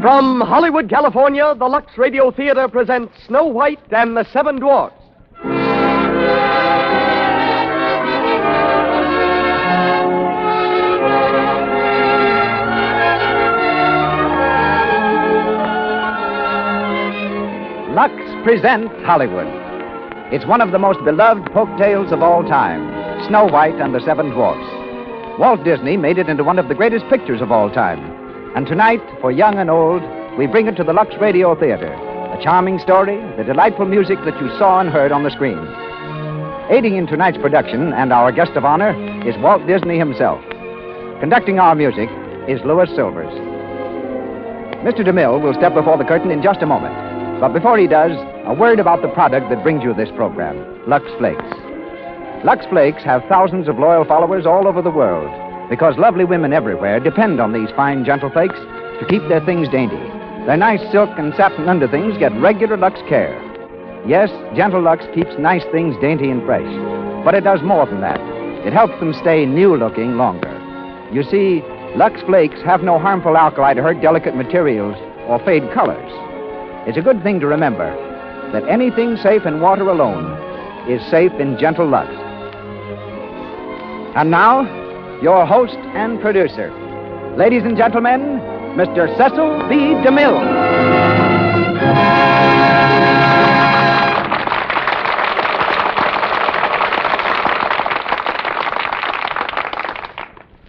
From Hollywood, California, the Lux Radio Theater presents Snow White and the Seven Dwarfs. Lux presents Hollywood. It's one of the most beloved folk tales of all time, Snow White and the Seven Dwarfs. Walt Disney made it into one of the greatest pictures of all time. And tonight, for young and old, we bring it to the Lux Radio Theater. A charming story, the delightful music that you saw and heard on the screen. Aiding in tonight's production, and our guest of honor, is Walt Disney himself. Conducting our music is Louis Silvers. Mr. DeMille will step before the curtain in just a moment. But before he does, a word about the product that brings you this program, Lux Flakes. Lux Flakes have thousands of loyal followers all over the world because lovely women everywhere depend on these fine, gentle flakes to keep their things dainty. Their nice silk and satin underthings get regular Lux care. Yes, Gentle Lux keeps nice things dainty and fresh, but it does more than that. It helps them stay new-looking longer. You see, Lux Flakes have no harmful alkali to hurt delicate materials or fade colors. It's a good thing to remember that anything safe in water alone is safe in Gentle Lux. And now, your host and producer. Ladies and gentlemen, Mr. Cecil B. DeMille.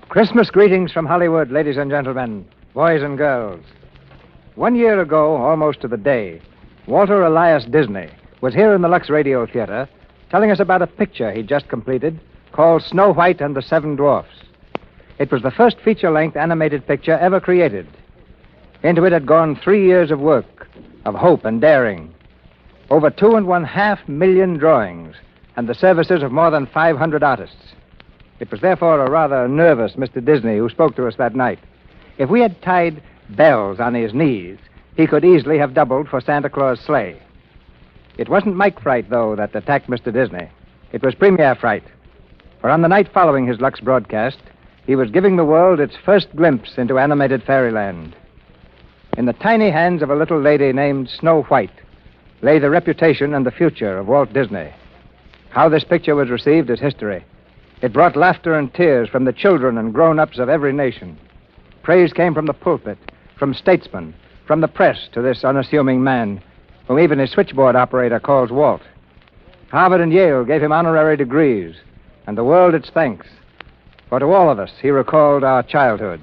Christmas greetings from Hollywood, ladies and gentlemen, boys and girls. 1 year ago, almost to the day, Walter Elias Disney was here in the Lux Radio Theater telling us about a picture he'd just completed called Snow White and the Seven Dwarfs. It was the first feature-length animated picture ever created. Into it had gone 3 years of work, of hope and daring, over 2.5 million drawings, and the services of more than 500 artists. It was therefore a rather nervous Mr. Disney who spoke to us that night. If we had tied bells on his knees, he could easily have doubled for Santa Claus' sleigh. It wasn't Mike fright, though, that attacked Mr. Disney. It was premiere fright. For on the night following his Lux broadcast, he was giving the world its first glimpse into animated fairyland. In the tiny hands of a little lady named Snow White lay the reputation and the future of Walt Disney. How this picture was received is history. It brought laughter and tears from the children and grown-ups of every nation. Praise came from the pulpit, from statesmen, from the press to this unassuming man, whom even his switchboard operator calls Walt. Harvard and Yale gave him honorary degrees, and the world its thanks. For to all of us, he recalled our childhood.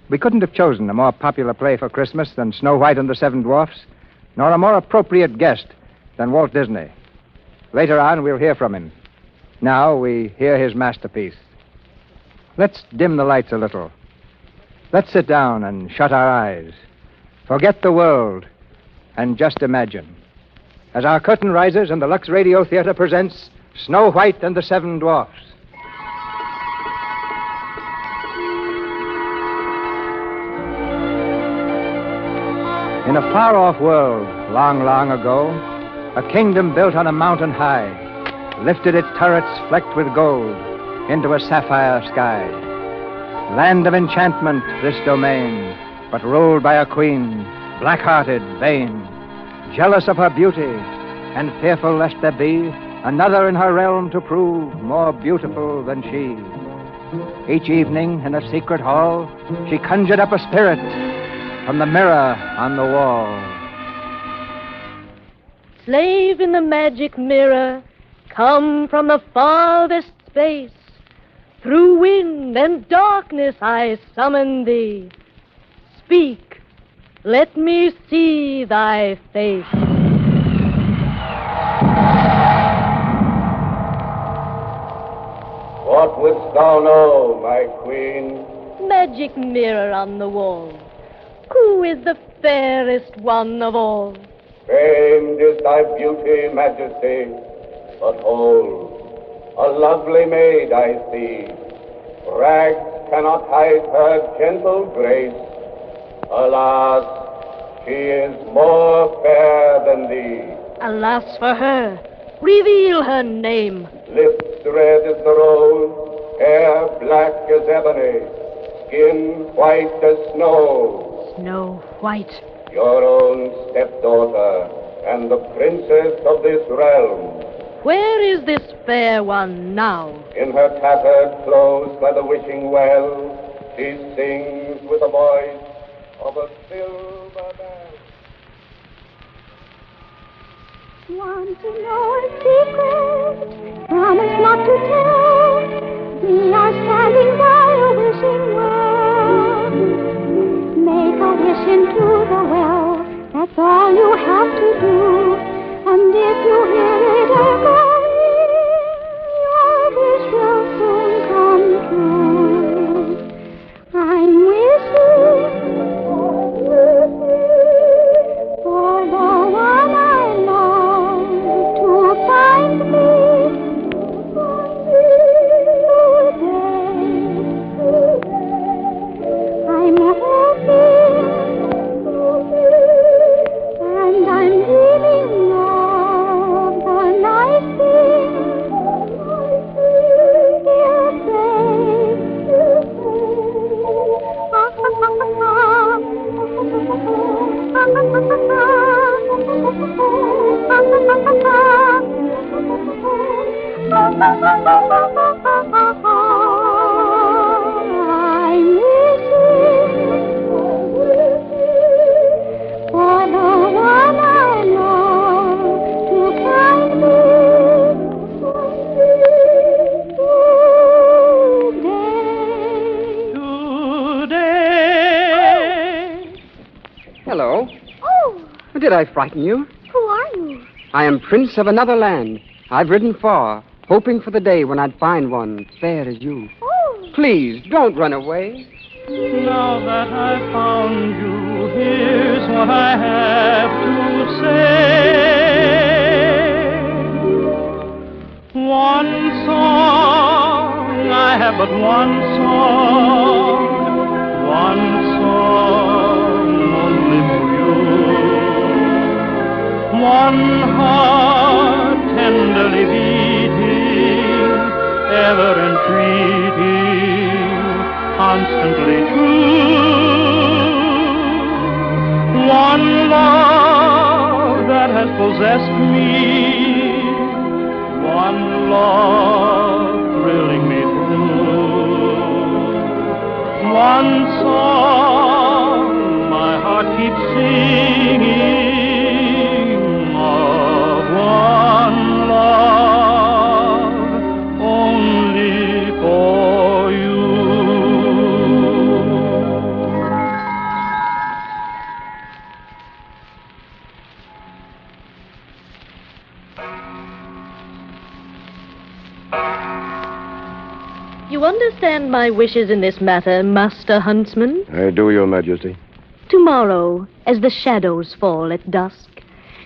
We couldn't have chosen a more popular play for Christmas than Snow White and the Seven Dwarfs, nor a more appropriate guest than Walt Disney. Later on, we'll hear from him. Now we hear his masterpiece. Let's dim the lights a little. Let's sit down and shut our eyes. Forget the world and just imagine. As our curtain rises and the Lux Radio Theater presents Snow White and the Seven Dwarfs. In a far-off world, long, long ago, a kingdom built on a mountain high lifted its turrets flecked with gold into a sapphire sky. Land of enchantment, this domain, but ruled by a queen, black-hearted, vain, jealous of her beauty, and fearful lest there be another in her realm to prove more beautiful than she. Each evening, in a secret hall, she conjured up a spirit from the mirror on the wall. Slave in the magic mirror, come from the farthest space. Through wind and darkness I summon thee. Speak, let me see thy face. What wouldst thou know, my queen? Magic mirror on the wall, who is the fairest one of all? Famed is thy beauty, majesty, but hold, a lovely maid I see. Rags cannot hide her gentle grace. Alas, she is more fair than thee. Alas for her, reveal her name. Lips red as the rose, hair black as ebony, skin white as snow. Snow White. Your own stepdaughter and the princess of this realm. Where is this fair one now? In her tattered clothes by the wishing well, she sings with the voice of a silver bell. Want to know a secret? Promise not to tell. We are standing by a wishing well. Make a wish into the well. That's all you have to do. And if you hear it echoing, your wish will soon come true. I'm wishing for the one I love to find me today. I'm hoping and I'm dreaming of the nice things he'll I'm wishing for the one I love to find me today. Hello. Oh, Did I frighten you? who are you? I am Prince of another land. I've ridden far, hoping for the day when I'd find one fair as you. Oh, Please, don't run away. Now that I've found you, here's what I have to say. One song, I have but one song only for you. One heart tenderly beating, ever entreating, constantly true. One love that has possessed me, one love thrilling me through. One song my heart keeps singing of one love only for you. You understand my wishes in this matter, Master Huntsman? I do, Your Majesty. Tomorrow, as the shadows fall at dusk,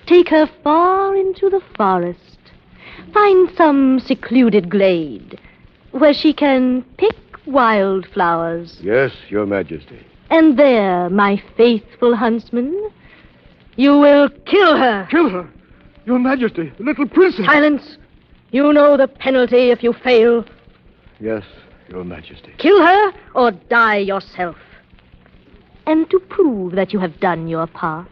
take her far into the forest. Find some secluded glade where she can pick wildflowers. Yes, Your Majesty. And there, my faithful huntsman, you will kill her. Kill her! Your Majesty, the little princess! Silence! You know the penalty if you fail. Yes, Your Majesty. Kill her or die yourself. And to prove that you have done your part,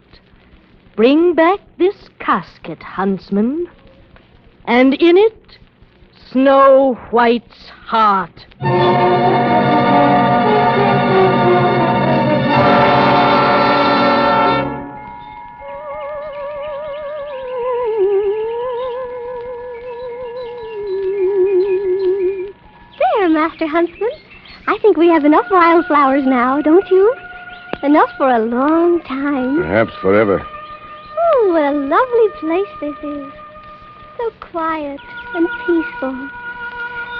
bring back this casket, huntsman, and in it, Snow White's heart. There, Master Huntsman. I think we have enough wildflowers now, don't you? Enough for a long time. Perhaps forever. Oh, what a lovely place this is. So quiet and peaceful.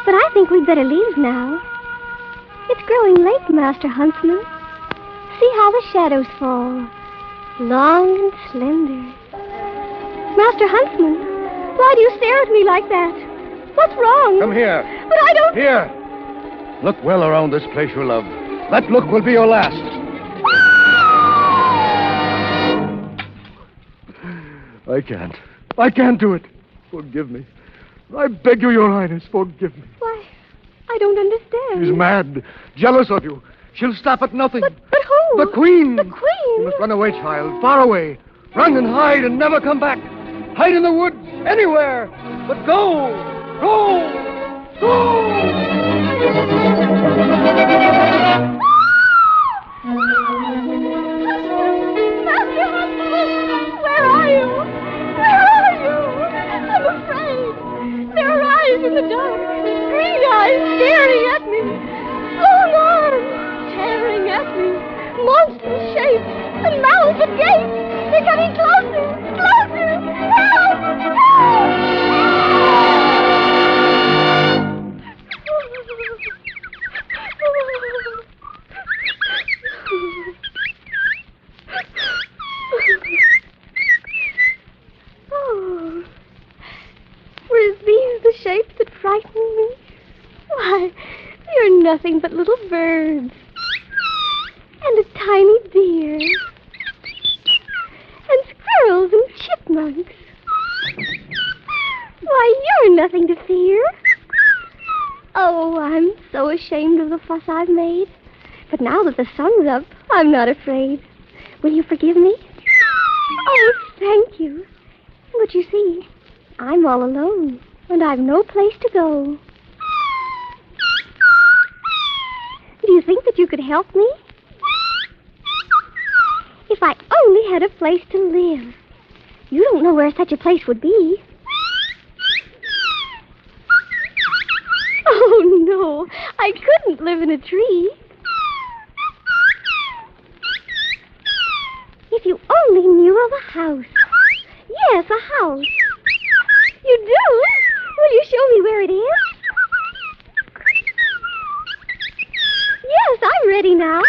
But I think we'd better leave now. It's growing late, Master Huntsman. See how the shadows fall. Long and slender. Master Huntsman, why do you stare at me like that? What's wrong? Come here. But I don't... Here. Look well around this place you love. That look will be your last. I can't do it. Forgive me. I beg you, Your Highness, forgive me. Why, I don't understand. She's mad, jealous of you. She'll stop at nothing. But who? The Queen. The Queen? You must run away, child, far away. Run and hide and never come back. Hide in the woods, anywhere. But go, go, go! Where are you? Where are you? I'm afraid. There are eyes in the dark. Green eyes staring at me. Long arms tearing at me. Monstrous shapes and mouths agape. They're coming closer, closer. Help! Oh, were these the shapes that frightened me? Why, you're nothing but little birds. And a tiny deer. And squirrels and chipmunks. Why, you're nothing to fear. Oh, I'm so ashamed of the fuss I've made. But now that the sun's up, I'm not afraid. Will you forgive me? Oh, thank you. But you see, I'm all alone, and I've no place to go. Do you think that you could help me? If I only had a place to live. You don't know where such a place would be. Oh, no, I couldn't live in a tree. If you only knew of a house. Yes, a house. You do? Will you show me where it is? Yes, I'm ready now.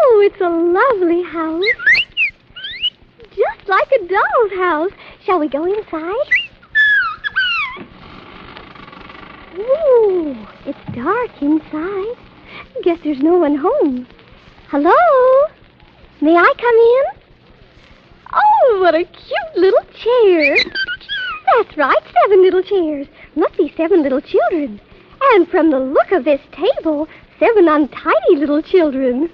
Oh, it's a lovely house. Just like a doll's house. Shall we go inside? Ooh, it's dark inside. Guess there's no one home. Hello? May I come in? Oh, what a cute little chair. That's right, 7 little chairs. Must be 7 little children. And from the look of this table, 7 untidy little children.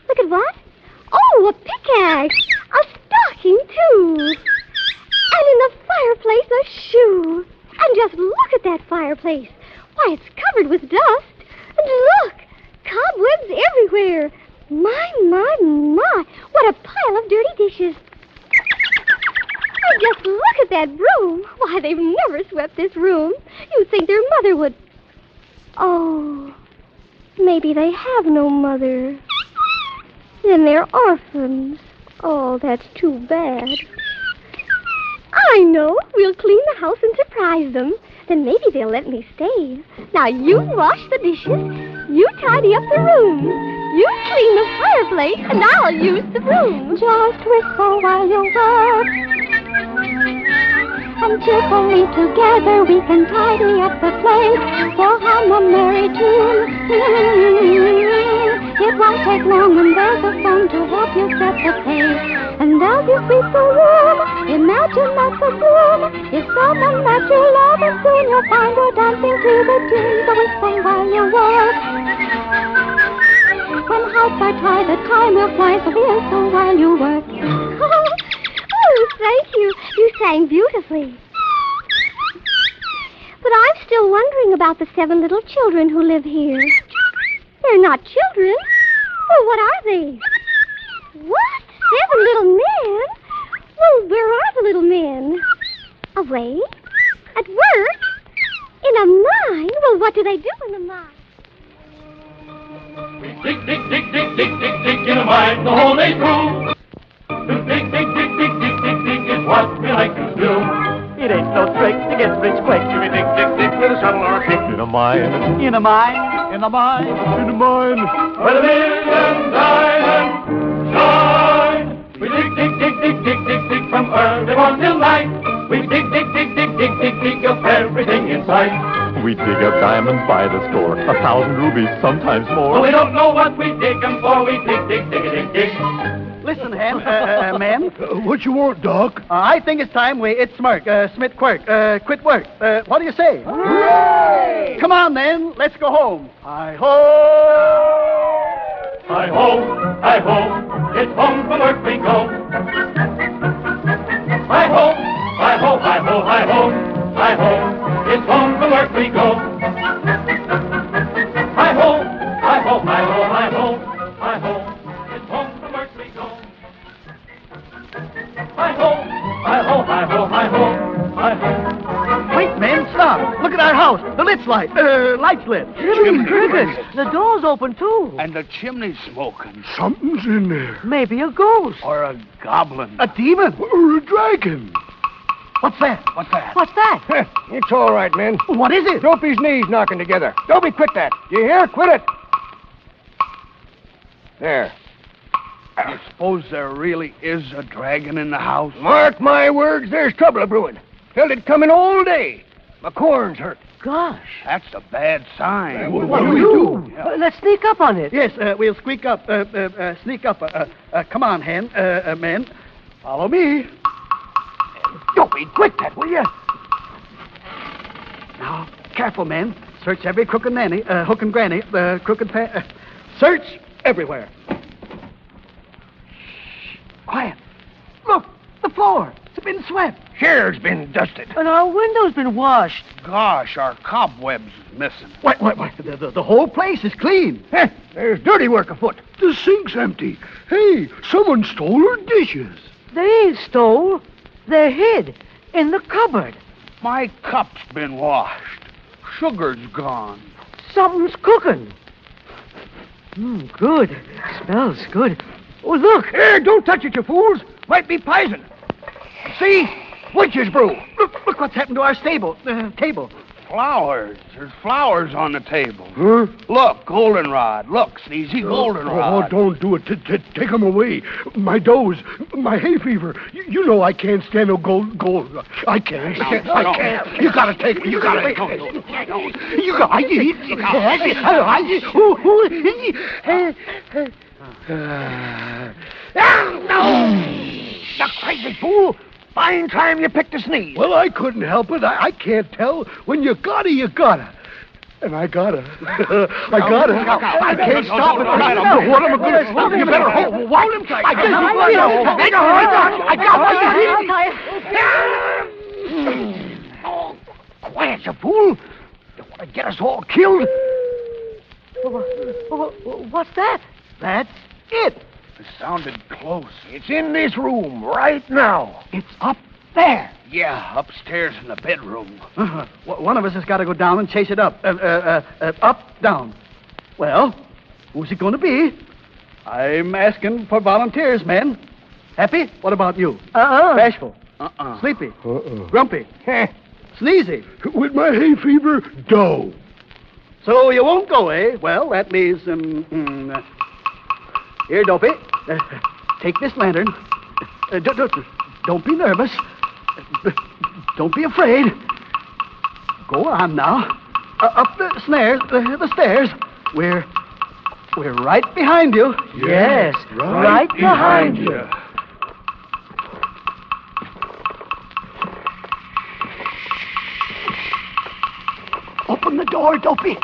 Look at what? Oh, a pickaxe. A stocking, too. And in the fireplace, a shoe. And just look at that fireplace. Why, it's covered with dust. And look, cobwebs everywhere. My, what a pile of dirty dishes. And just look at that broom. Why, they've never swept this room. You'd think their mother would... Oh, maybe they have no mother. Then they're orphans. Oh, that's too bad. I know. We'll clean the house and surprise them. Then maybe they'll let me stay. Now, you wash the dishes. You tidy up the room. You clean the fireplace, and I'll use the broom. Just whistle while you work. And cheerfully together we can tidy up the place. We'll hum a merry tune. It won't take long, and there's a phone to help you set the pace. And as you sweep the room, imagine that the broom is someone that you love, and soon you'll find you're dancing to the tune. So whistle while you work. When hearts are tied, the time will fly, so whistle while you work. Oh, thank you. You sang beautifully. But I'm still wondering about the 7 little children who live here. They're not children. Well, what are they? What? 7 little men? Well, where are the little men? Away? At work? In a mine? Well, what do they do in a mine? We dig, dig, dig, dig, dig, dig, dig in a mine the whole day through. To dig, dig, dig, dig, dig, dig, dig is what we like to do. It ain't no trick to get rich quick. We dig, dig, dig with a shovel or a pick. In a mine. In a mine. In a mine. In a mine. Where the million diamonds shine. We dig, dig, dig, dig, dig, dig, dig from early morn till night. We dig, dig, dig, dig, dig, dig, dig of everything in sight. We dig up diamonds by the score, 1,000 rubies, sometimes more. Well, we don't know what we dig them for. We dig, dig, dig, dig, dig. Listen, man. What you want, Doc? I think it's time we Smith Quirk, quit work. What do you say? Hooray! Come on, then. Let's go home. Hi-ho! Hi-ho, hi-ho, it's home from work we go. Hi-ho, hi-ho, hi-ho, hi-ho, hi-ho, it's home from work we go. Hi-ho, hi-ho, hi-ho, hi-ho, hi-ho, it's home from work we go. Hi-ho, hi-ho, hi-ho, hi-ho, hi-ho. Wait, man, stop. Look at our house. The lights lit. Chimney crickets. The door's open, too. And the chimney's smoking. Something's in there. Maybe a ghost. Or a goblin. A demon. Or a dragon. What's that? What's that? What's that? It's all right, men. What is it? Dopey's knees knocking together. Dopey, quit that. You hear? Quit it. There. You suppose there really is a dragon in the house? Mark my words, there's trouble a-brewing. Held it coming all day. My corn's hurt. Gosh. That's a bad sign. What do we do? Let's sneak up on it. Yes, we'll sneak up. Sneak up. Come on, man. Follow me. Dopey, quit that, will you? Now, careful, man. Search every crook and nanny, hook and granny, crooked search everywhere. Shh. Quiet. Look, the floor. It's been swept. Chair's been dusted. And our window's been washed. Gosh, our cobwebs is missing. What? The whole place is clean. Heh, there's dirty work afoot. The sink's empty. Hey, someone stole our dishes. They ain't stole. They're hid in the cupboard. My cup's been washed. Sugar's gone. Something's cooking. Good. Smells good. Oh, look. Here, don't touch it, you fools. Might be poison. See? Witch's brew. Look what's happened to our table. Flowers. There's flowers on the table. Huh? Look, goldenrod. Look, Sneezy, goldenrod. Oh, don't do it. Take them away. My doze, my hay fever. You know I can't stand no gold. I can't. I can't. You gotta take it. You gotta take it. You gotta eat. No! You crazy fool! Fine time you picked a sneeze. Well, I couldn't help it. I can't tell. When you gotta, you gotta. And I gotta. I gotta. I can't stop it. What am I going to stop? You better hold him tight. I got Oh, quiet, you fool. You want to get us all killed? What's that? That's it. It sounded close. It's in this room right now. It's up there. Yeah, upstairs in the bedroom. One of us has got to go down and chase it up. Up, down. Well, who's it going to be? I'm asking for volunteers, men. Happy? What about you? Bashful? Sleepy? Grumpy? Sneezy? With my hay fever, dough. So you won't go, eh? Well, that leaves... Here, Dopey. Take this lantern. Don't be nervous. Don't be afraid. Go on now. Up the stairs. We're right behind you. Yes, right behind you. Open the door, Dopey.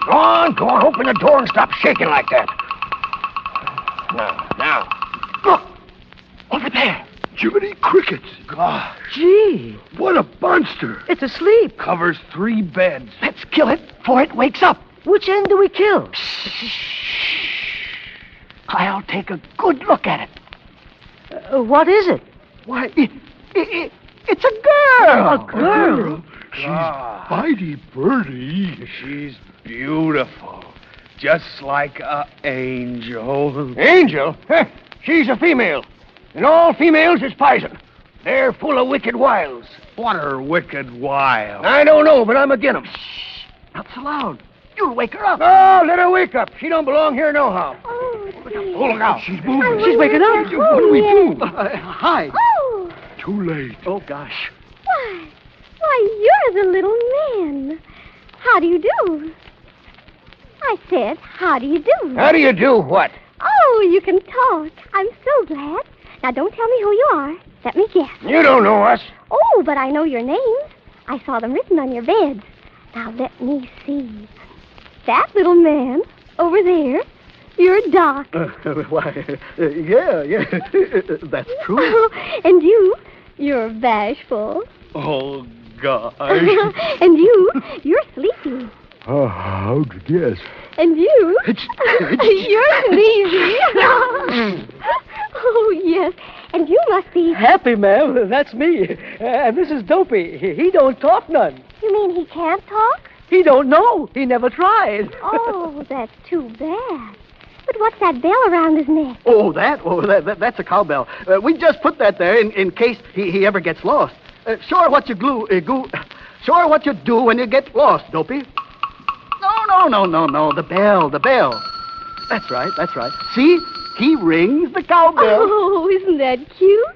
Go on, open the door and stop shaking like that. Now. Look, over there. Jiminy crickets. Gosh, Gee, What a monster. it's asleep. covers 3 beds. Let's kill it before it wakes up. Which end do we kill? I'll take a good look at it. What is it? Why, it's a girl. A girl? She's Bitey Birdie. She's beautiful. Just like an angel. Angel? Heh, she's a female. And all females is poison. They're full of wicked wiles. What are wicked wild? I don't know, but I'm agin 'em. Not so loud. You'll wake her up. Oh, let her wake up. She don't belong here nohow. Oh, look out. She's moving. She's waking up. What do we do? Hide. Oh, Too late. Oh, gosh. why, you're the little man. How do you do? I said, how do you do? How do you do what? Oh, Oh, you can talk. I'm so glad. Now, don't tell me who you are. Let me guess. You don't know us. Oh, but I know your names. I saw them written on your beds. Now, let me see. That little man over there, you're Doc. Why, yeah, that's true. And you're Bashful. Oh, God. And you're Sleepy. Oh, how'd you guess? And you're Sneezy. Oh, yes. And you must be... Happy, ma'am. That's me. And this is Dopey. He don't talk none. You mean he can't talk? He don't know. He never tried. Oh, that's too bad. But what's that bell around his neck? Oh, that's a cowbell. We just put that there in case he ever gets lost. Sure what you do when you get lost, Dopey. No, the bell. That's right. See? He rings the cowbell. Oh, isn't that cute?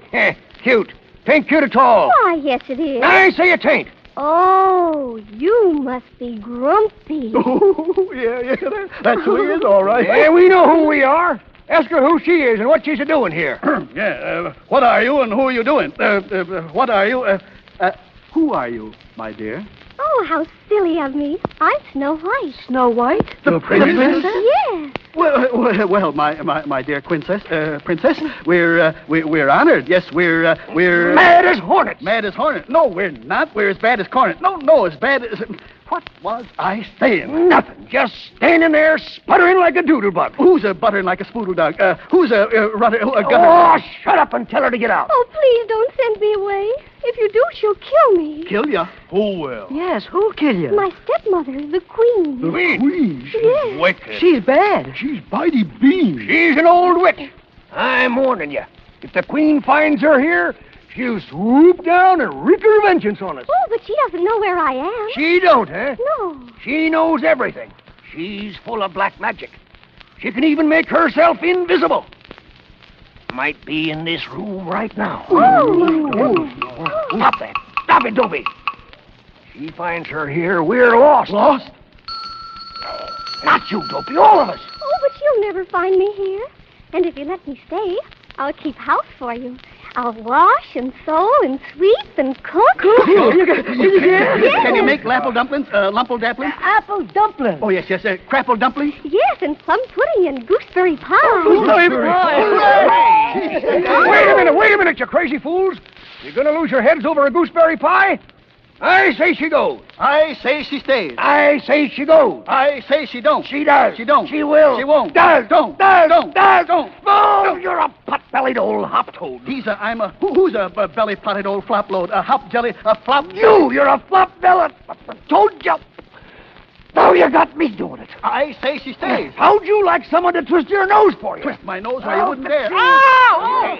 Cute. Tain't cute at all. Why, yes, it is. I say it ain't. Oh, you must be grumpy. Oh, yeah, that's who he is, all right. Yeah, we know who we are. Ask her who she is and what she's a-doing here. Yeah, what are you and who are you doing? What are you? Who are you, my dear? Oh, how silly of me. I'm Snow White. Snow White? The princess? Yes. Well, my dear princess, we're honored. Yes, we're Mad as hornets. Mad as hornet. No, we're not. We're as bad as cornet. No, as bad as... What was I saying? Nothing. Just standing there sputtering like a doodlebug. Who's a buttering like a spoodle dog? Who's a runner? Oh, shut up and tell her to get out. Oh, please don't send me away. If you do, she'll kill me. Kill ya? Who will? Yes, who'll kill you? My stepmother, the Queen. The Queen? Yes. Wicked. She's bad. She's Bitey Bean. She's an old witch. I'm warning you. If the Queen finds her here, she'll swoop down and wreak her vengeance on us. Oh, but she doesn't know where I am. She don't, huh? No. She knows everything. She's full of black magic. She can even make herself invisible. Might be in this room right now. Oh. Stop that. Stop it, Dopey. She finds her here, we're lost. Lost? Not you, Dopey, all of us. Oh, but you'll never find me here. And if you let me stay, I'll keep house for you. I'll wash and sew and sweep and cook. Can you make lapple dumplings? Lumple dumplings? Apple dumpling. Oh, yes. Crapple dumplings? Yes, and plum pudding and gooseberry pie. Gooseberry pie. Wait a minute, you crazy fools. You're going to lose your heads over a gooseberry pie? I say she goes. I say she stays. I say she goes. I say she don't. She does. She don't. She will. She won't. Does. Don't. Does. Don't. Does. Don't. Oh, you're a pot-bellied old hop-toad. Who's a belly-potted old flop-load? A hop jelly, a flop... You're a flop-bellied... Told you. Now you got me doing it. I say she stays. How'd you like someone to twist your nose for you? Twist my nose where you wouldn't dare. Ow!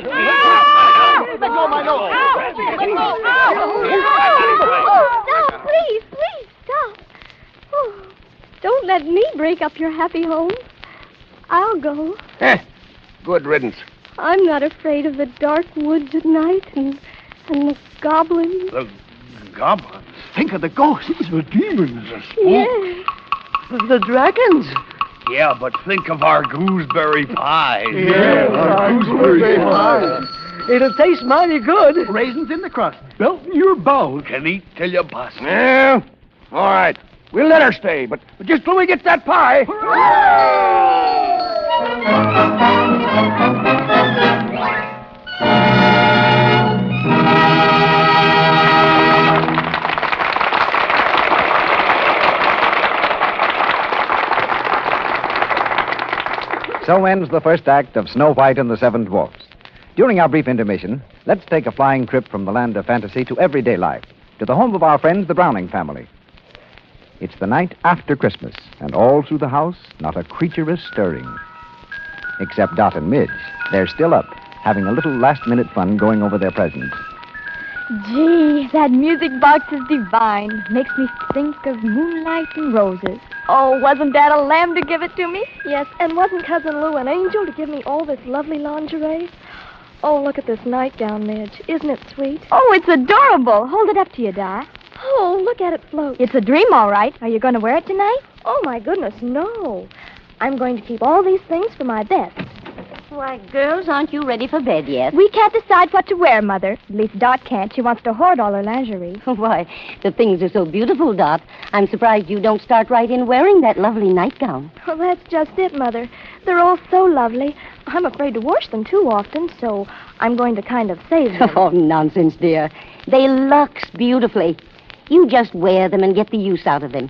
Let go of my nose. Stop, please, stop. Oh, don't let me break up your happy home. I'll go. Good riddance. I'm not afraid of the dark woods at night and the goblins. The goblins? Think of the ghosts. The demons. Yes. The dragons. Yeah, but think of our gooseberry pie. Our gooseberry pie. It'll taste mighty good. Raisins in the crust. Belt in your bowels. Can eat till you bust. Yeah. All right. We'll let her stay, but just till we get that pie. So ends the first act of Snow White and the Seven Dwarfs. During our brief intermission, let's take a flying trip from the land of fantasy to everyday life, to the home of our friends, the Browning family. It's the night after Christmas, and all through the house, not a creature is stirring. Except Dot and Midge. They're still up, having a little last-minute fun going over their presents. Gee, that music box is divine. Makes me think of moonlight and roses. Oh, wasn't Dad a lamb to give it to me? Yes, and wasn't Cousin Lou an angel to give me all this lovely lingerie? Oh, look at this nightgown, Midge. Isn't it sweet? Oh, it's adorable. Hold it up to you, Di. Oh, look at it float. It's a dream, all right. Are you going to wear it tonight? Oh, my goodness, no. I'm going to keep all these things for my best. Why, girls, aren't you ready for bed yet? We can't decide what to wear, Mother. At least Dot can't. She wants to hoard all her lingerie. Why, the things are so beautiful, Dot. I'm surprised you don't start right in wearing that lovely nightgown. Well, that's just it, Mother. They're all so lovely. I'm afraid to wash them too often, so I'm going to kind of save them. Oh, nonsense, dear. They lux beautifully. You just wear them and get the use out of them.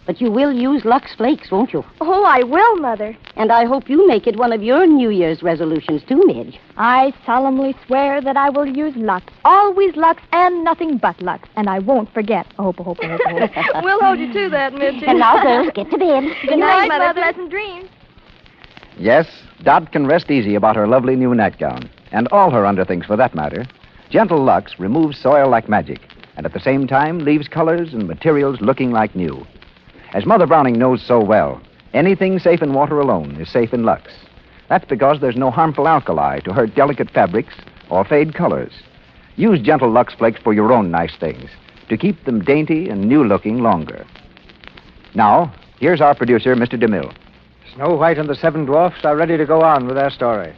But you will use Lux Flakes, won't you? Oh, I will, Mother. And I hope you make it one of your New Year's resolutions, too, Midge. I solemnly swear that I will use Lux. Always Lux and nothing but Lux. And I won't forget. Hope. We'll hold you to that, Mitchie. And now, girls, get to bed. Good night, Mother. Pleasant dreams. Yes, Dot can rest easy about her lovely new nightgown, and all her underthings for that matter. Gentle Lux removes soil like magic, and at the same time leaves colors and materials looking like new. As Mother Browning knows so well, anything safe in water alone is safe in Lux. That's because there's no harmful alkali to hurt delicate fabrics or fade colors. Use gentle Lux Flakes for your own nice things, to keep them dainty and new-looking longer. Now, here's our producer, Mr. DeMille. Snow White and the Seven Dwarfs are ready to go on with their story.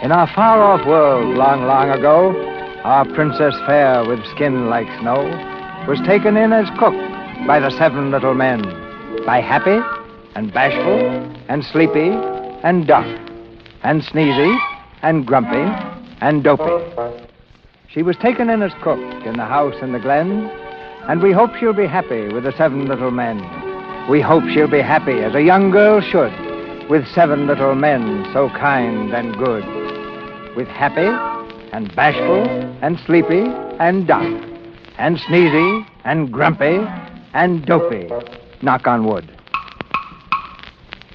In our far-off world, long, long ago, our Princess Fair with skin like snow was taken in as cook by the 7 little men, by Happy and Bashful and Sleepy and Duck and Sneezy and Grumpy and Dopey. She was taken in as cook in the house in the glen, and we hope she'll be happy with the 7 little men. We hope she'll be happy as a young girl should, with 7 little men so kind and good. With Happy and Bashful and Sleepy and Duck and Sneezy and Grumpy and Dopey. Knock on wood.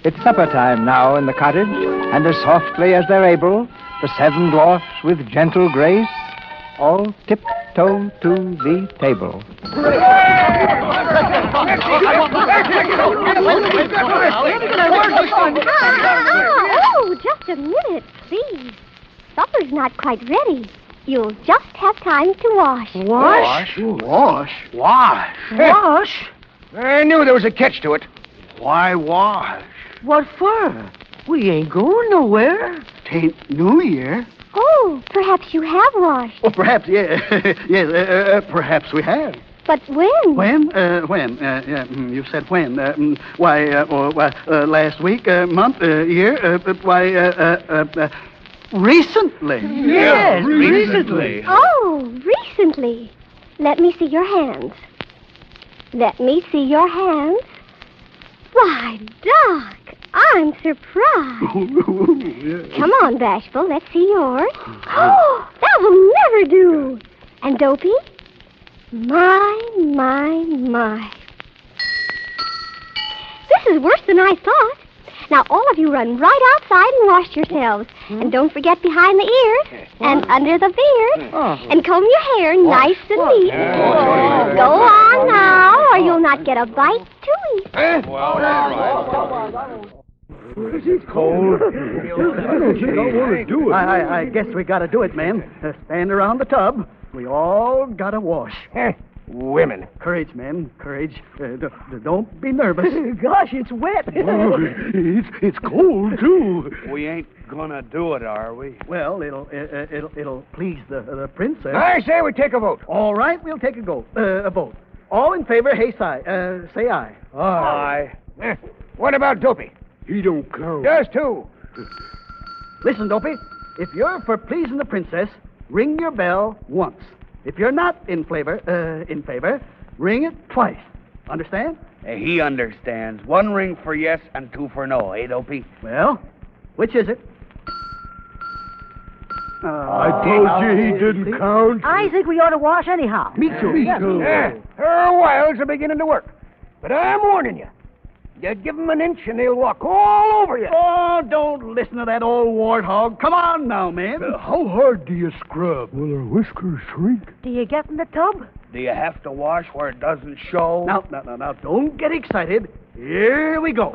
It's supper time now in the cottage, and as softly as they're able, the 7 dwarfs with gentle grace all tiptoe to the table. Oh, just a minute, please. Supper's not quite ready. You'll just have time to wash. Wash? Wash? I knew there was a catch to it. Why wash? What for? We ain't going nowhere. Tain't New Year. Oh, perhaps you have washed. Oh, perhaps, yeah. Yes, perhaps we have. But when? When? You said when. Last week, month, year, recently. Yes, recently. Oh, recently. Let me see your hands. Let me see your hands. Why, Doc, I'm surprised. Come on, Bashful, let's see yours. Oh, that will never do. And Dopey? My. This is worse than I thought. Now, all of you run right outside and wash yourselves. And don't forget behind the ears and under the beard. And comb your hair nice and neat. Go on now, or you'll not get a bite to eat. It's cold. You don't want to do it. I guess we gotta do it, man. Stand around the tub. We all gotta wash. Women. Courage, men. Courage. Don't be nervous. Gosh, it's wet. It's cold, too. We ain't gonna do it, are we? Well, it'll please the princess. I say we take a vote. All right, we'll take a vote. All in favor, say aye. Aye. What about Dopey? He don't count. Does too. Listen, Dopey. If you're for pleasing the princess, ring your bell once. If you're not in favor, ring it twice. Understand? He understands. 1 ring for yes and 2 for no, eh, Dopey? Well, which is it? I told you he didn't count. I think we ought to wash anyhow. Me too. Her wiles are beginning to work. But I'm warning you. You give them an inch and they'll walk all over you. Oh, don't listen to that old warthog. Come on now, man. How hard do you scrub? Will her whiskers shrink? Do you get in the tub? Do you have to wash where it doesn't show? Now, don't get excited. Here we go.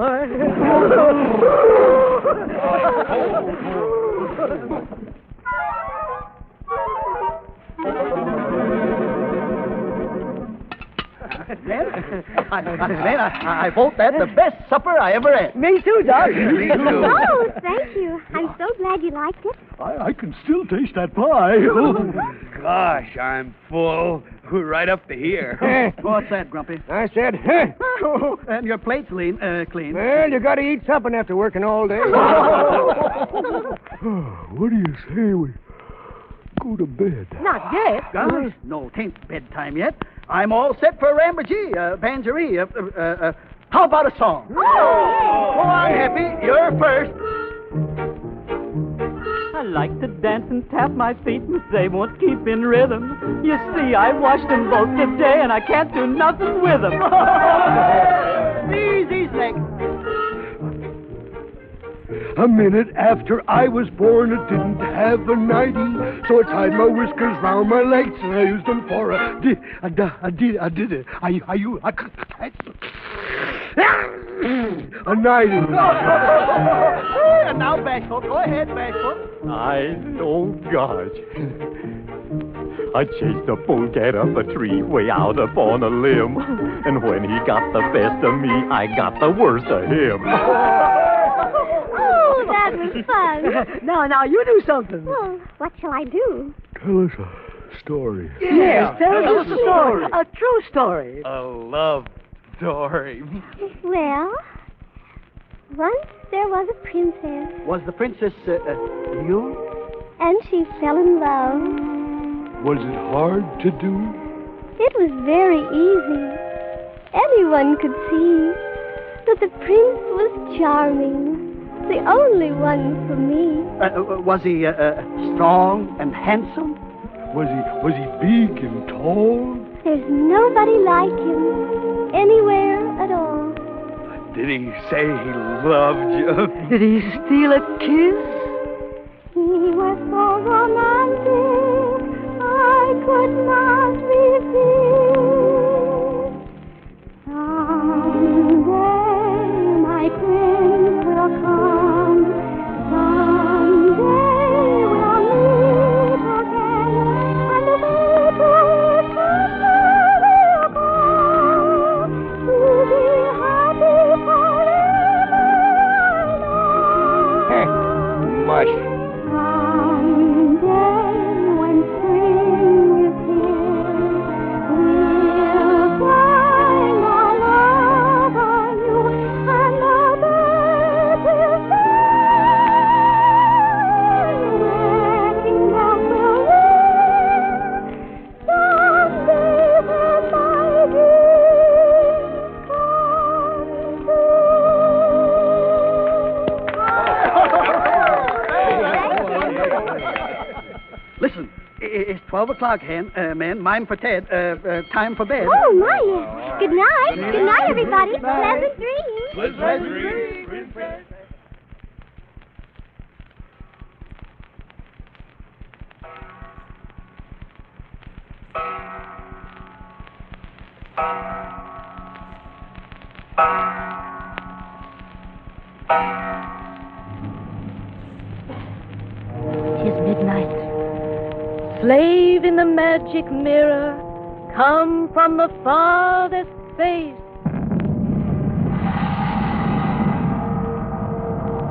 I vote that the best supper I ever had. Me too, Doc. Oh, thank you. I'm so glad you liked it. I can still taste that pie. Gosh, I'm full. Right up to here. What's that, Grumpy? I said, And your plate's clean. well, you got to eat something after working all day. What do you say we go to bed? Not yet. Gosh, no, 'tain't bedtime yet. I'm all set for a rambergee, banjaree. How about a song? Go on, Happy. You're first. I like to dance and tap my feet, and they won't keep in rhythm. You see, I washed them both today, and I can't do nothing with them. Easy, Snake. A minute after I was born, I didn't have a nightie, so I tied my whiskers round my legs, and I used them for a nightie. And now, Bashful. Go ahead, Bashful. Oh, gosh. I chased a polecat up a tree way out up on a limb. And when he got the best of me, I got the worst of him. Oh, that was fun. Now, you do something. Well, what shall I do? Tell us a story. Yes, tell us a story. A true story. A love story. Well, once there was a princess, Was the princess you? and she fell in love. Was it hard to do? It was very easy. Anyone could see that the prince was charming. The only one for me. Was he strong and handsome? Was he big and tall? There's nobody like him anywhere at all. Did he say he loved you? Did he steal a kiss? He was so romantic, I could not resist. Someday my prince will come. Someday we'll meet again, and the people will go to be happy forever. Mush. Someday when spring is here, we'll find our love anew, and the birds will sing, wedding bells will ring. Someday when my dreams come Listen, it's 12 o'clock, man. Mine for Ted. Time for bed. Oh, my, yes. Good night. Good night, everybody. Pleasant dreams. Pleasant dreams. Tis midnight. Slave in the magic mirror, come from the farthest space.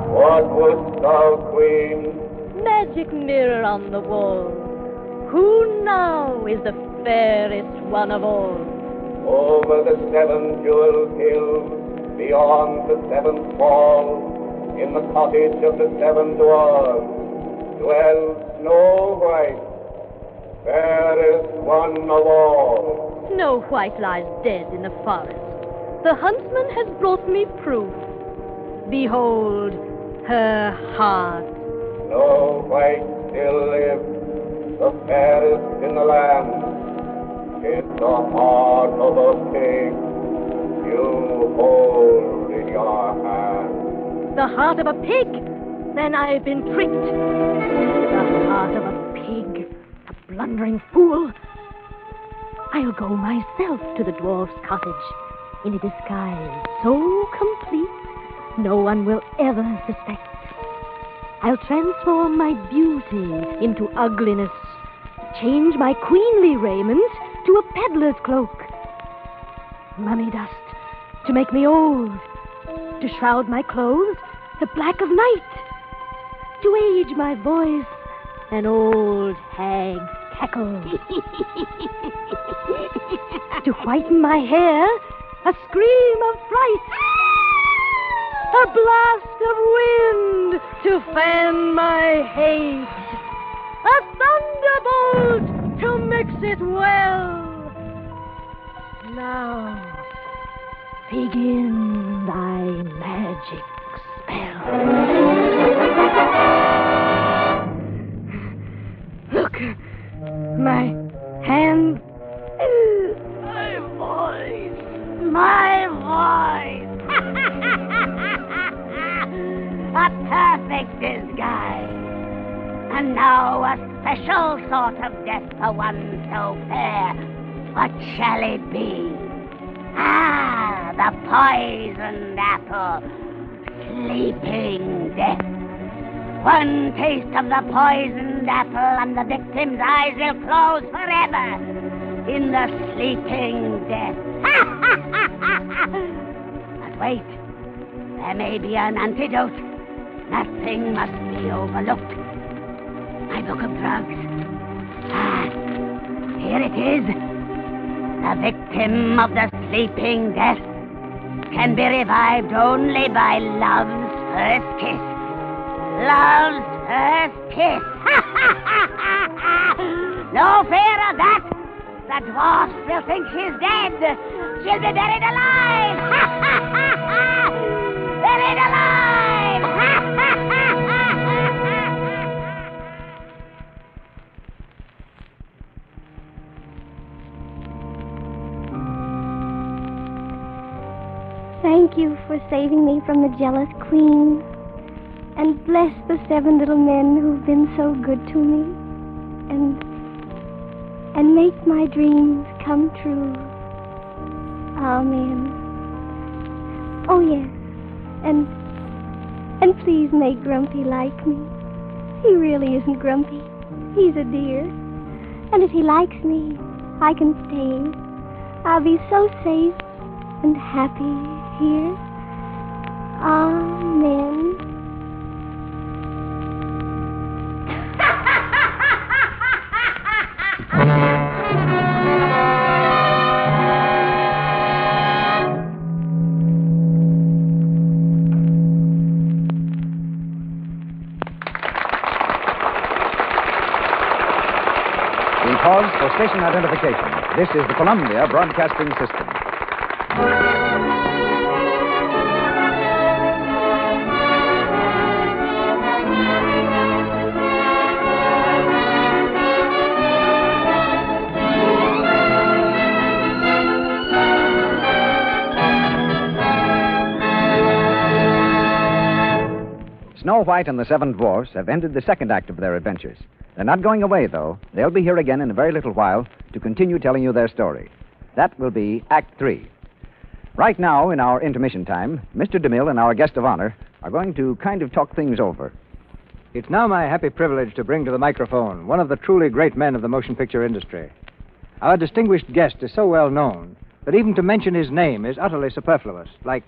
What wouldst thou, Queen? Magic mirror on the wall, who now is the fairest one of all? Over the 7 jeweled hills, beyond the 7th wall, in the cottage of the 7 dwarfs, dwells Snow White, fairest one of all. Snow White lies dead in the forest. The huntsman has brought me proof. Behold her heart. Snow White still lives, the fairest in the land. It's the heart of a pig you hold in your hand. The heart of a pig? Then I've been tricked. The heart of a pig. A blundering fool. I'll go myself to the dwarf's cottage in a disguise so complete no one will ever suspect. I'll transform my beauty into ugliness, change my queenly raiment to a peddler's cloak. Mummy dust to make me old. To shroud my clothes, the black of night. To age my voice, an old hag's cackle. To whiten my hair, a scream of fright. A blast of wind to fan my hate. A thunderbolt to mix it well. Now, begin thy magic spell. Look, my hand. My voice. A perfect disguise. And now a special sort of death for one so fair. What shall it be? Ah, the poisoned apple. Sleeping death. One taste of the poisoned apple and the victim's eyes will close forever in the sleeping death. But wait, there may be an antidote. Nothing must be overlooked. My book of drugs. Ah, here it is. The victim of the sleeping death can be revived only by love's first kiss. Love's first kiss. No fear of that. The dwarfs will think she's dead. She'll be buried alive. Buried alive. Thank you for saving me from the jealous queen. And bless the 7 little men who've been so good to me. And make my dreams come true. Amen. Oh, yes. And please make Grumpy like me. He really isn't grumpy. He's a dear. And if he likes me, I can stay. I'll be so safe and happy here. Amen. We pause for station identification. This is the Columbia Broadcasting System. Snow White and the 7 Dwarfs have ended the second act of their adventures. They're not going away, though. They'll be here again in a very little while to continue telling you their story. That will be Act 3. Right now, in our intermission time, Mr. DeMille and our guest of honor are going to kind of talk things over. It's now my happy privilege to bring to the microphone one of the truly great men of the motion picture industry. Our distinguished guest is so well known that even to mention his name is utterly superfluous, like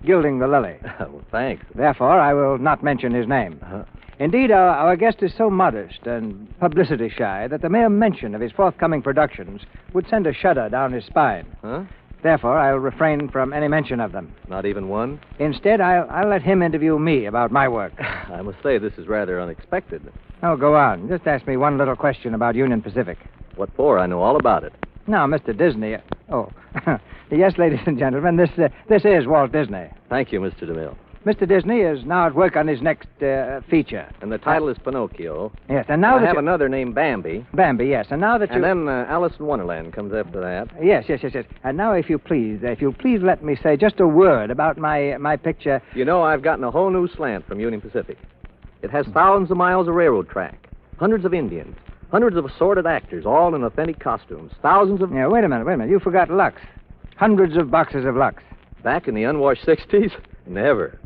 gilding the lily. Well, thanks. Therefore, I will not mention his name. Indeed, our guest is so modest and publicity shy that the mere mention of his forthcoming productions would send a shudder down his spine. Huh? Therefore, I'll refrain from any mention of them. Not even one? Instead, I'll let him interview me about my work. I must say, this is rather unexpected. Oh, go on. Just ask me one little question about Union Pacific. What for? I know all about it. Now, Mr. Disney... Oh, yes, ladies and gentlemen, this is Walt Disney. Thank you, Mr. DeMille. Mr. Disney is now at work on his next feature. And the title is Pinocchio. Yes, and now I have another named Bambi. Bambi, yes, and now that you... And then Alice in Wonderland comes after that. Yes. And now, if you'll please let me say just a word about my picture... You know, I've gotten a whole new slant from Union Pacific. It has thousands of miles of railroad track, hundreds of Indians, hundreds of assorted actors, all in authentic costumes, thousands of... Yeah, wait a minute. You forgot Lux. Hundreds of boxes of Lux. Back in the unwashed 60s? Never.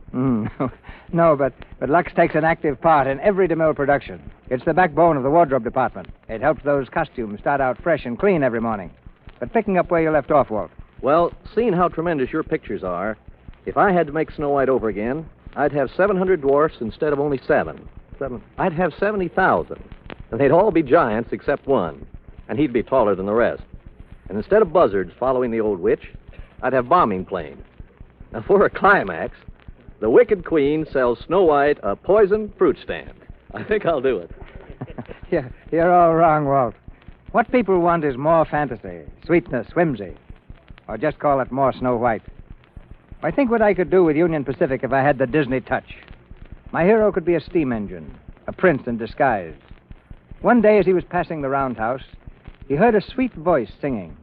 No, but Lux takes an active part in every DeMille production. It's the backbone of the wardrobe department. It helps those costumes start out fresh and clean every morning. But picking up where you left off, Walt, Well, seeing how tremendous your pictures are, if I had to make Snow White over again, I'd have 700 dwarfs instead of only 7. I'd have 70,000. And they'd all be giants except one. And he'd be taller than the rest. And instead of buzzards following the old witch, I'd have bombing planes. Now, for a climax, the Wicked Queen sells Snow White a poisoned fruit stand. I think I'll do it. You're all wrong, Walt. What people want is more fantasy, sweetness, whimsy. Or just call it more Snow White. I think what I could do with Union Pacific if I had the Disney touch. My hero could be a steam engine, a prince in disguise. One day as he was passing the roundhouse, he heard a sweet voice singing.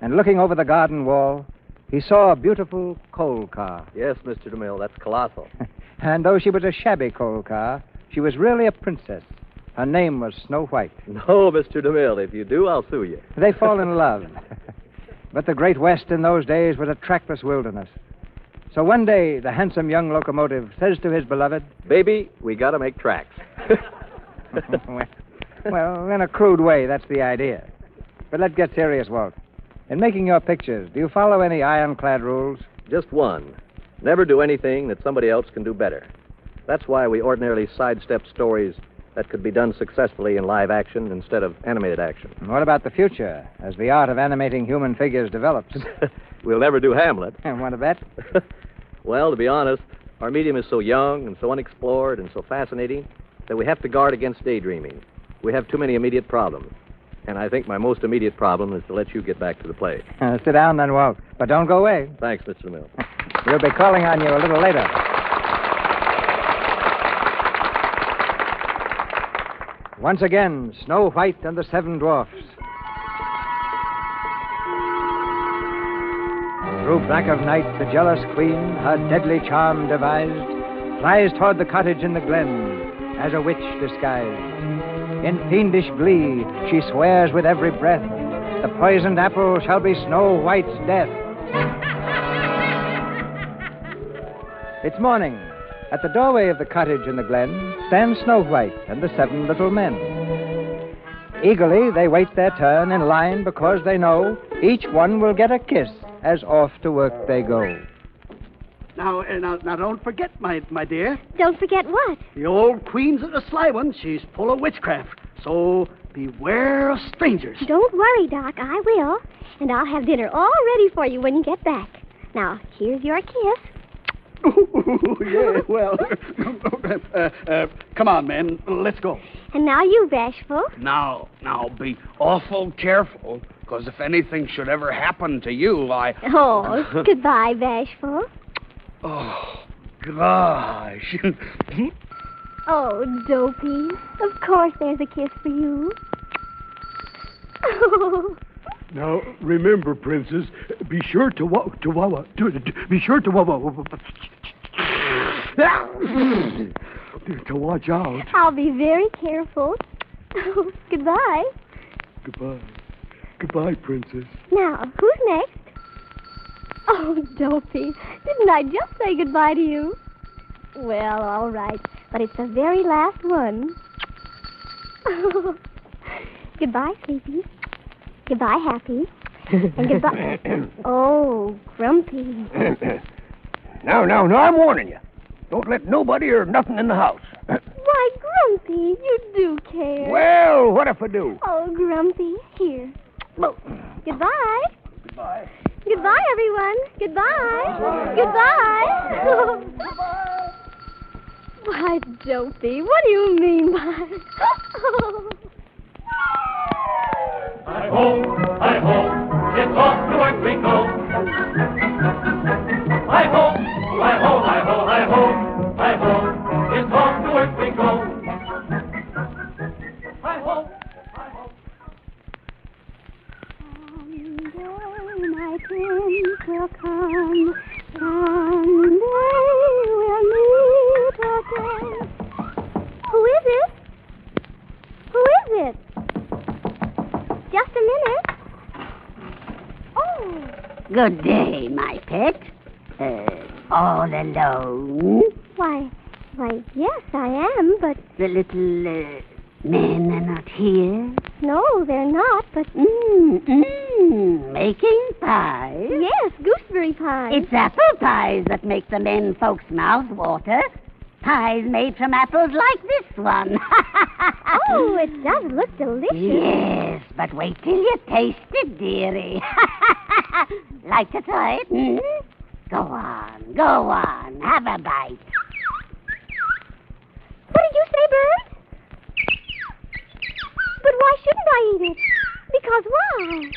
And looking over the garden wall, he saw a beautiful coal car. Yes, Mr. DeMille, that's colossal. And though she was a shabby coal car, she was really a princess. Her name was Snow White. No, Mr. DeMille, if you do, I'll sue you. They fall in love. But the Great West in those days was a trackless wilderness. So one day, the handsome young locomotive says to his beloved, "Baby, we gotta make tracks." Well, in a crude way, that's the idea. But let's get serious, Walt. In making your pictures, do you follow any ironclad rules? Just one. Never do anything that somebody else can do better. That's why we ordinarily sidestep stories that could be done successfully in live action instead of animated action. And what about the future, as the art of animating human figures develops? We'll never do Hamlet. And want to bet? Well, to be honest, our medium is so young and so unexplored and so fascinating that we have to guard against daydreaming. We have too many immediate problems. And I think my most immediate problem is to let you get back to the play. Sit down then, Walt. But don't go away. Thanks, Mr. DeMille. We'll be calling on you a little later. Once again, Snow White and the Seven Dwarfs. Through black of night, the jealous queen, her deadly charm devised, flies toward the cottage in the glen, as a witch disguised. In fiendish glee, she swears with every breath, the poisoned apple shall be Snow White's death. It's morning. At the doorway of the cottage in the glen stands Snow White and the 7 little men. Eagerly, they wait their turn in line because they know each one will get a kiss as off to work they go. Now, don't forget, my dear. Don't forget what? The old queen's a sly one. She's full of witchcraft. So beware of strangers. Don't worry, Doc. I will. And I'll have dinner all ready for you when you get back. Now, here's your kiss. Yeah, well, come on, man. Let's go. And now you, Bashful. Now, be awful careful, because if anything should ever happen to you, Oh, goodbye, Bashful. Oh, gosh. Oh, Dopey. Of course there's a kiss for you. Now, remember, Princess, be sure to watch out. I'll be very careful. Goodbye. Goodbye, Princess. Now, who's next? Oh, Dopey, didn't I just say goodbye to you? Well, all right, but it's the very last one. Goodbye, Sleepy. Goodbye, Happy. And goodbye... Oh, Grumpy. Now, I'm warning you. Don't let nobody or nothing in the house. Why, Grumpy, you do care. Well, what if I do? Oh, Grumpy, here. Goodbye. Goodbye. Goodbye, everyone. Goodbye. Goodbye. Why, Dopey, what do you mean by... Hi-ho, hi-ho, it's off to work we go. Hi-ho, hi-ho, hi-ho, hi-ho, hi-ho, it's off to work we go. Hi-ho, hi-ho. Someday my prince will come. Someday we'll meet again. Who is it? Who is it? Just a minute. Oh. Good day, my pet. All alone? Why, yes, I am, but... The little men are not here? No, they're not, but... Making pies? Yes, gooseberry pies. It's apple pies that make the men folks' mouths water. Pies made from apples like this one. Oh, it does look delicious. Yes, but wait till you taste it, dearie. Like to try it? Go on. Have a bite. What did you say, Bert? But why shouldn't I eat it? Because why?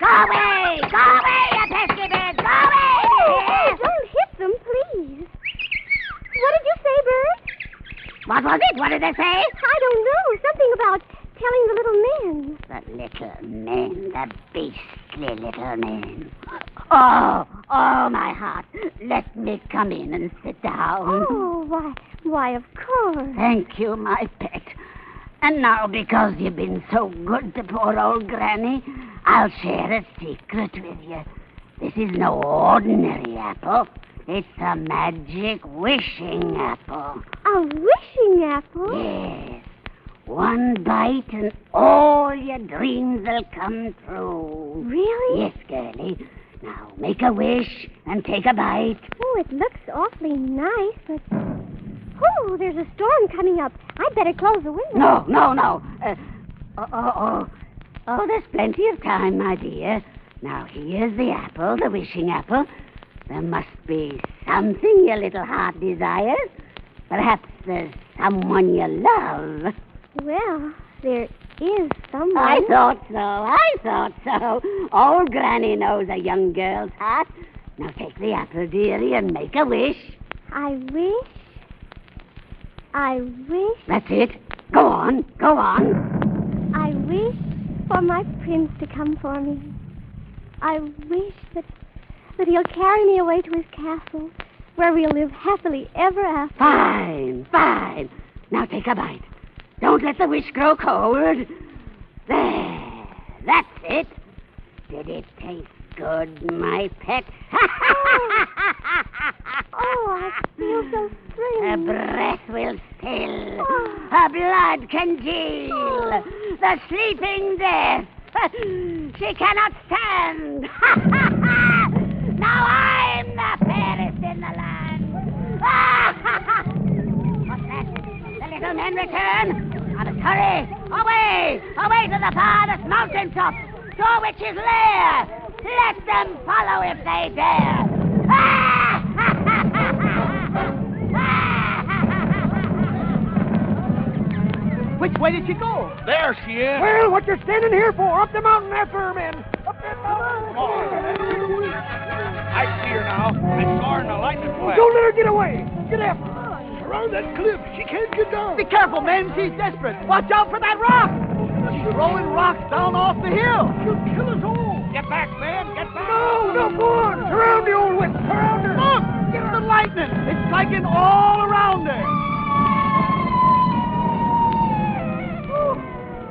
Go away, you pesky bird, go away! Oh, don't hit them, please. What did you say, Bert? What was it? What did they say? I don't know. Something about telling the little men. The little men, the beastly little men. Oh, my heart. Let me come in and sit down. Oh, why, of course. Thank you, my pet. And now, because you've been so good to poor old Granny, I'll share a secret with you. This is no ordinary apple. It's a magic wishing apple. A wishing apple? Yes. One bite and all your dreams will come true. Really? Yes, girlie. Now, make a wish and take a bite. Oh, it looks awfully nice, but... Oh, there's a storm coming up. I'd better close the window. No. There's plenty of time, my dear. Now, here's the apple, the wishing apple. There must be something your little heart desires. Perhaps there's someone you love. Well, there is someone. I thought so. Old Granny knows a young girl's heart. Now take the apple, dearie, and make a wish. I wish. That's it. Go on. I wish for my prince to come for me. I wish that he'll carry me away to his castle, where we'll live happily ever after. Fine. Now take a bite. Don't let the wish grow cold. There. That's it. Did it taste good, my pet? Oh, I feel so strange. Her breath will still. Her blood congeal. The sleeping death. She cannot stand. Now I'm the fairest in the land. What's that? The little men return. I must hurry. Away to the farthest mountain top. To a witch's lair. Let them follow if they dare. Which way did she go? There she is. Well, what you standing here for? Up the mountain after her, men. Up that mountain. I see her now. I saw her in a lightning flash. Don't let her get away. Get after her. Around that cliff. She can't get down. Be careful, men. She's desperate. Watch out for that rock. She's throwing rocks down off the hill. She'll kill us all. Get back, man. Get back. No, go on. Surround the old witch. Surround her. Look! It's the lightning. It's striking all around her.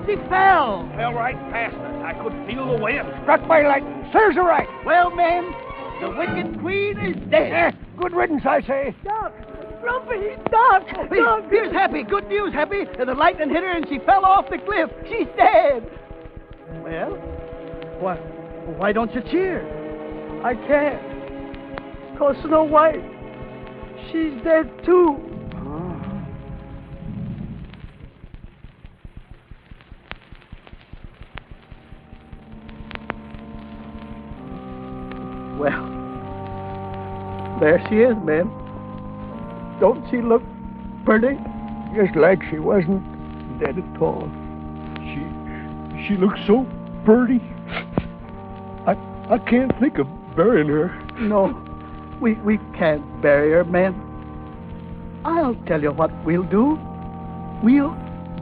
She fell. Fell right past us. I could feel the wind. Struck by lightning. Serves her right. Well, men, the wicked queen is dead. Good riddance, I say. Doc! Grumpy! Doc! Here's Happy. Good news, Happy. The lightning hit her and she fell off the cliff. She's dead. Well, why don't you cheer? I can't. 'Cause Snow White, she's dead too. Well, there she is, man. Don't she look pretty? Just like she wasn't dead at all. She looks so pretty. I can't think of burying her. No, we can't bury her, man. I'll tell you what we'll do. We'll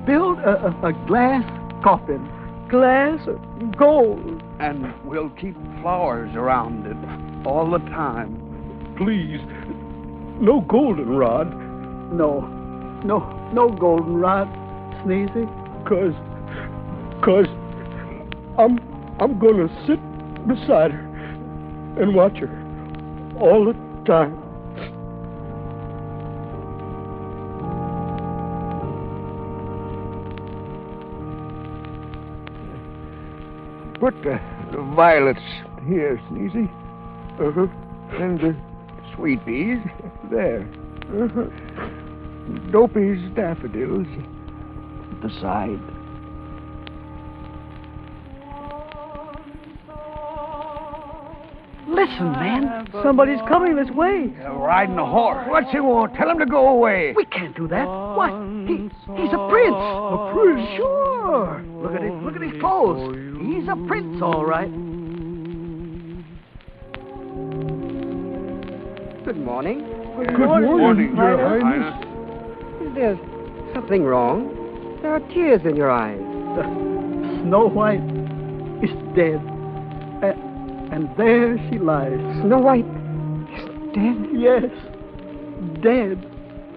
build a glass coffin. Glass of gold. And we'll keep flowers around it all the time. Please, no goldenrod. No goldenrod, Sneezy. Cause I'm gonna sit beside her and watch her all the time. But The violets here, Sneezy. And the sweet peas there. Dopey's daffodils at the side. Listen, man. Somebody's coming this way. Riding a horse. What's he want? Tell him to go away. We can't do that. What? He's a prince. A prince? Sure. Look at his clothes. He's a prince, all right. Good morning. Good morning, Your Highness. Is there something wrong? There are tears in your eyes. Snow White is dead. And there she lies. Snow White is dead? Yes, dead.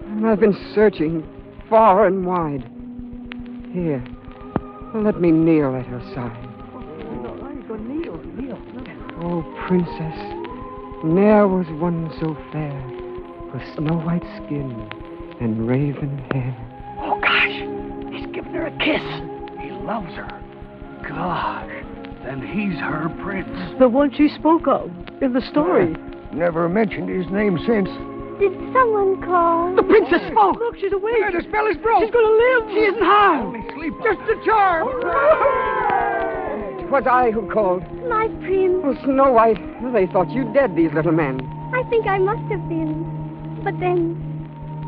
And I've been searching far and wide. Here, let me kneel at her side. Kneel. Oh, princess, ne'er was one so fair, with snow-white skin and raven hair. Oh, gosh, he's giving her a kiss. He loves her. Gosh, then he's her prince. The one she spoke of in the story. Never mentioned his name since. Did someone call? The princess spoke. Look, she's awake. The spell is broke. She's going to live. She isn't harmed. Only sleep. Just a charm. It was I who called. My prince. Oh, Snow White, they thought you dead, these little men. I think I must have been. But then,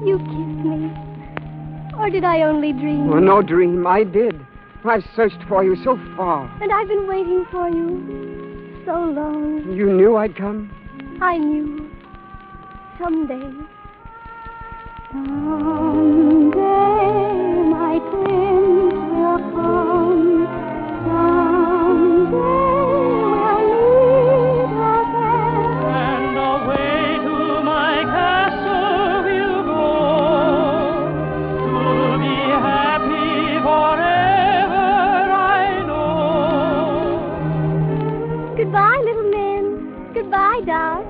you kissed me. Or did I only dream? Oh, no dream, I did. I've searched for you so far. And I've been waiting for you so long. You knew I'd come? I knew. Someday. Someday my prince will come. Someday we'll meet again. And away to my castle we'll go, to be happy forever, I know. Goodbye, little men. Goodbye, Doc.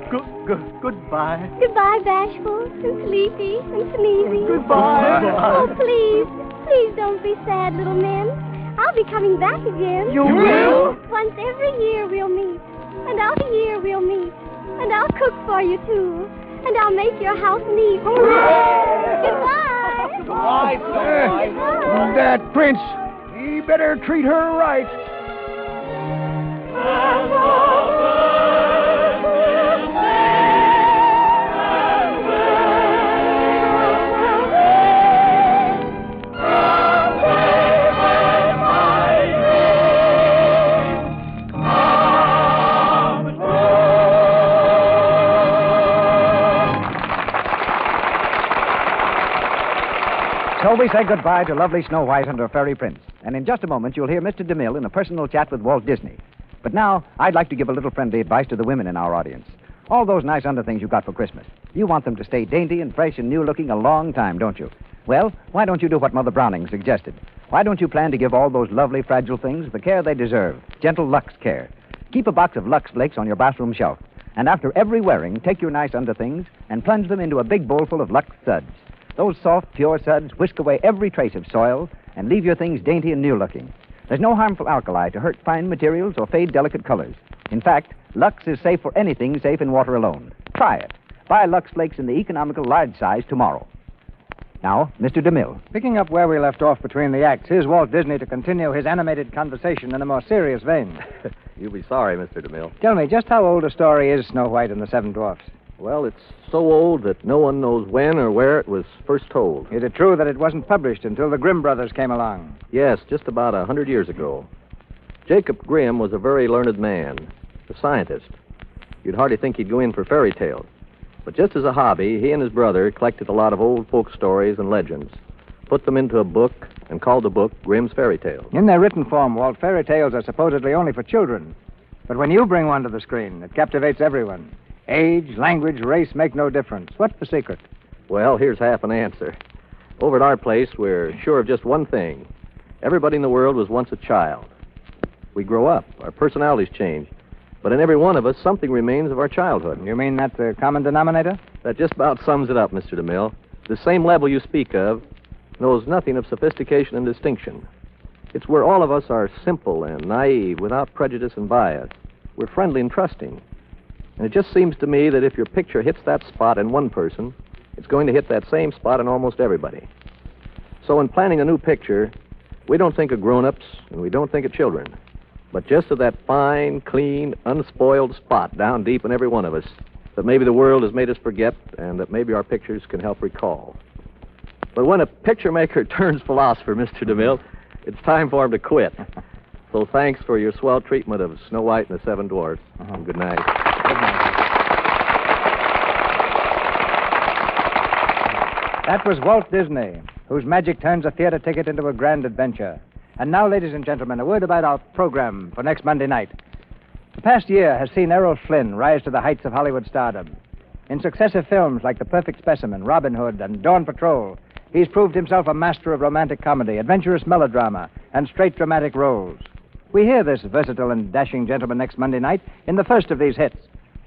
Goodbye. Goodbye, Bashful and Sleepy and Sneezy. Goodbye. Oh, please don't be sad, little men. I'll be coming back again. You will? Once every year we'll meet, and out a year we'll meet, and I'll cook for you too, and I'll make your house neat. Goodbye. Goodbye, Snow White. That prince, he better treat her right. So we say goodbye to lovely Snow White and her fairy prince. And in just a moment, you'll hear Mr. DeMille in a personal chat with Walt Disney. But now, I'd like to give a little friendly advice to the women in our audience. All those nice underthings you got for Christmas. You want them to stay dainty and fresh and new-looking a long time, don't you? Well, why don't you do what Mother Browning suggested? Why don't you plan to give all those lovely, fragile things the care they deserve? Gentle Lux care. Keep a box of Lux Flakes on your bathroom shelf. And after every wearing, take your nice underthings and plunge them into a big bowl full of Lux suds. Those soft, pure suds whisk away every trace of soil and leave your things dainty and new-looking. There's no harmful alkali to hurt fine materials or fade delicate colors. In fact, Lux is safe for anything safe in water alone. Try it. Buy Lux Flakes in the economical large size tomorrow. Now, Mr. DeMille. Picking up where we left off between the acts, here's Walt Disney to continue his animated conversation in a more serious vein. You'll be sorry, Mr. DeMille. Tell me, just how old a story is Snow White and the Seven Dwarfs? Well, it's so old that no one knows when or where it was first told. Is it true that it wasn't published until the Grimm brothers came along? Yes, just about 100 years ago. Jacob Grimm was a very learned man, a scientist. You'd hardly think he'd go in for fairy tales. But just as a hobby, he and his brother collected a lot of old folk stories and legends, put them into a book, and called the book Grimm's Fairy Tales. In their written form, Walt, fairy tales are supposedly only for children. But when you bring one to the screen, it captivates everyone. Age, language, race make no difference. What's the secret? Well, here's half an answer. Over at our place, we're sure of just one thing. Everybody in the world was once a child. We grow up. Our personalities change. But in every one of us, something remains of our childhood. You mean that's the common denominator? That just about sums it up, Mr. DeMille. The same level you speak of knows nothing of sophistication and distinction. It's where all of us are simple and naive, without prejudice and bias. We're friendly and trusting. And it just seems to me that if your picture hits that spot in one person, it's going to hit that same spot in almost everybody. So in planning a new picture, we don't think of grown-ups and we don't think of children, but just of that fine, clean, unspoiled spot down deep in every one of us that maybe the world has made us forget and that maybe our pictures can help recall. But when a picture maker turns philosopher, Mr. DeMille, it's time for him to quit. So thanks for your swell treatment of Snow White and the Seven Dwarfs. And good night. That was Walt Disney, whose magic turns a theater ticket into a grand adventure. And now, ladies and gentlemen, a word about our program for next Monday night. The past year has seen Errol Flynn rise to the heights of Hollywood stardom. In successive films like The Perfect Specimen, Robin Hood, and Dawn Patrol, he's proved himself a master of romantic comedy, adventurous melodrama, and straight dramatic roles. We hear this versatile and dashing gentleman next Monday night in the first of these hits,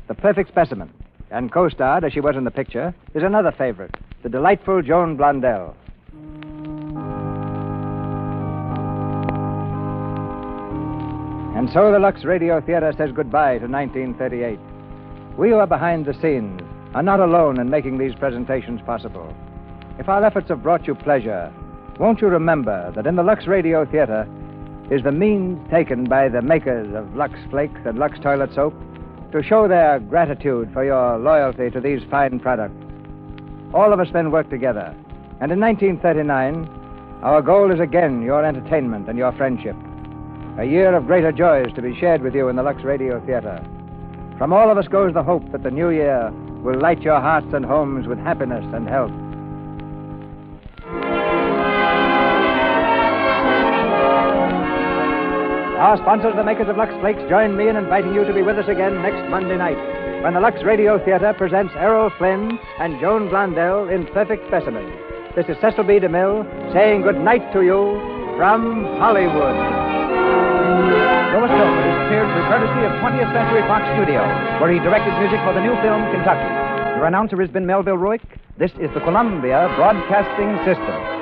The Perfect Specimen. And co-starred, as she was in the picture, is another favorite, the delightful Joan Blondell. And so the Lux Radio Theater says goodbye to 1938. We who are behind the scenes are not alone in making these presentations possible. If our efforts have brought you pleasure, won't you remember that in the Lux Radio Theater is the means taken by the makers of Lux Flakes and Lux Toilet Soap to show their gratitude for your loyalty to these fine products. All of us then work together, and in 1939, our goal is again your entertainment and your friendship. A year of greater joys to be shared with you in the Lux Radio Theater. From all of us goes the hope that the new year will light your hearts and homes with happiness and health. Our sponsors, the makers of Lux Flakes, join me in inviting you to be with us again next Monday night when the Lux Radio Theater presents Errol Flynn and Joan Blondell in Perfect Specimen. This is Cecil B. DeMille saying good night to you from Hollywood. Louis Silvers appeared through courtesy of 20th Century Fox Studios, where he directed music for the new film Kentucky. Your announcer has been Melville Ruick. This is the Columbia Broadcasting System.